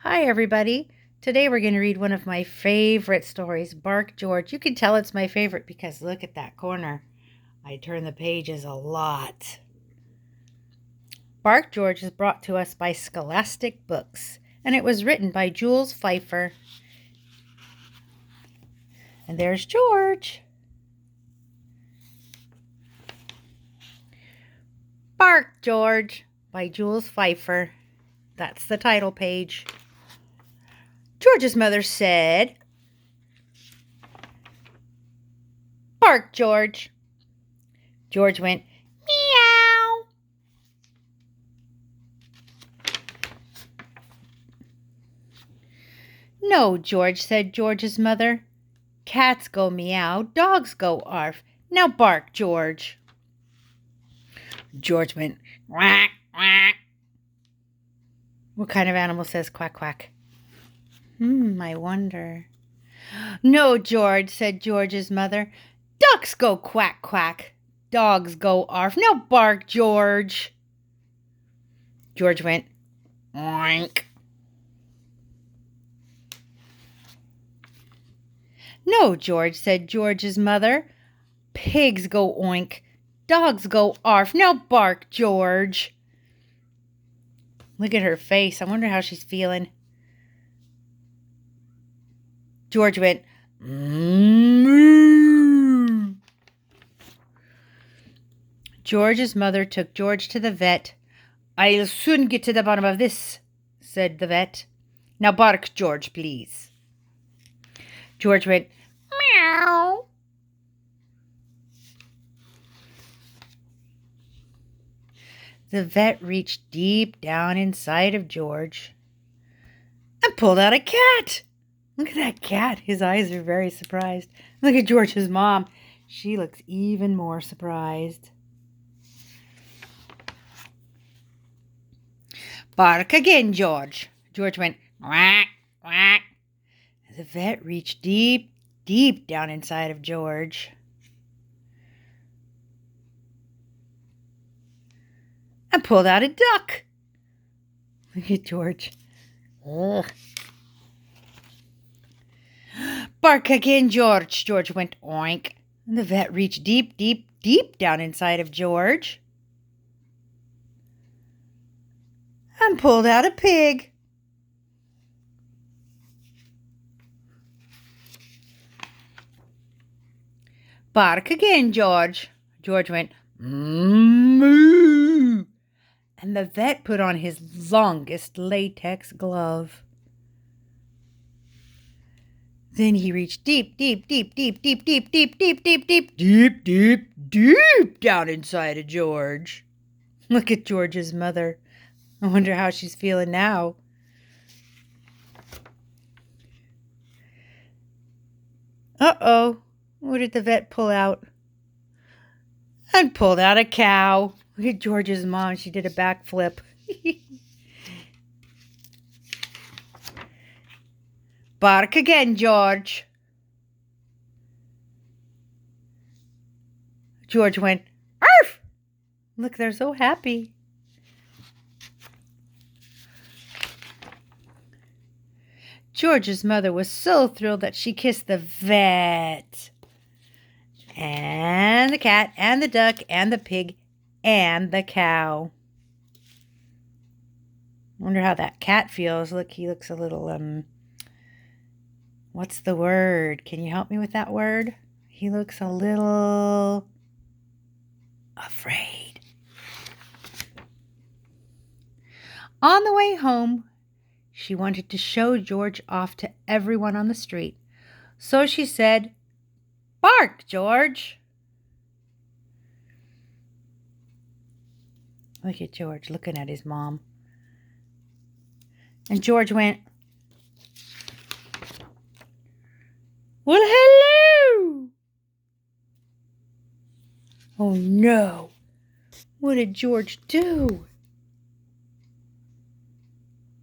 Hi, everybody. Today we're going to read one of my favorite stories, Bark George. You can tell it's my favorite because look at that corner. I turn the pages a lot. Bark George is brought to us by Scholastic Books, and it was written by Jules Feiffer. And there's George. Bark George by Jules Feiffer. That's the title page. George's mother said, "Bark, George." George went, "Meow." "No, George," said George's mother. "Cats go meow, dogs go arf. Now bark, George." George went, "Quack, quack." What kind of animal says quack, quack? I wonder. "No, George," said George's mother. "Ducks go quack, quack. Dogs go arf. Now bark, George." George went, "Oink." "No, George," said George's mother. "Pigs go oink. Dogs go arf. Now bark, George." Look at her face. I wonder how she's feeling. George went, "Moo." George's mother took George to the vet. "I'll soon get to the bottom of this," said the vet. "Now bark, George, please." George went, "Meow." The vet reached deep down inside of George and pulled out a cat. Look at that cat. His eyes are very surprised. Look at George's mom. She looks even more surprised. "Bark again, George." George went, "Quack, quack." The vet reached deep, deep down inside of George and pulled out a duck. Look at George. Ugh. "Bark again, George." George went, "Oink." And the vet reached deep, deep, deep down inside of George and pulled out a pig. "Bark again, George." George went, "Moo." And the vet put on his longest latex glove. Then he reached deep, deep, deep, deep, deep, deep, deep, deep, deep, deep, deep, deep, deep down inside of George. Look at George's mother. I wonder how she's feeling now. Uh-oh. What did the vet pull out? And pulled out a cow. Look at George's mom. She did a backflip. "Bark again, George." George went, "Arf!" Look, they're so happy. George's mother was so thrilled that she kissed the vet and the cat and the duck and the pig and the cow. Wonder how that cat feels. Look, he looks a little, what's the word? Can you help me with that word? He looks a little afraid. On the way home, she wanted to show George off to everyone on the street. So she said, "Bark, George." Look at George looking at his mom. And George went, "Well, hello." Oh no. What did George do?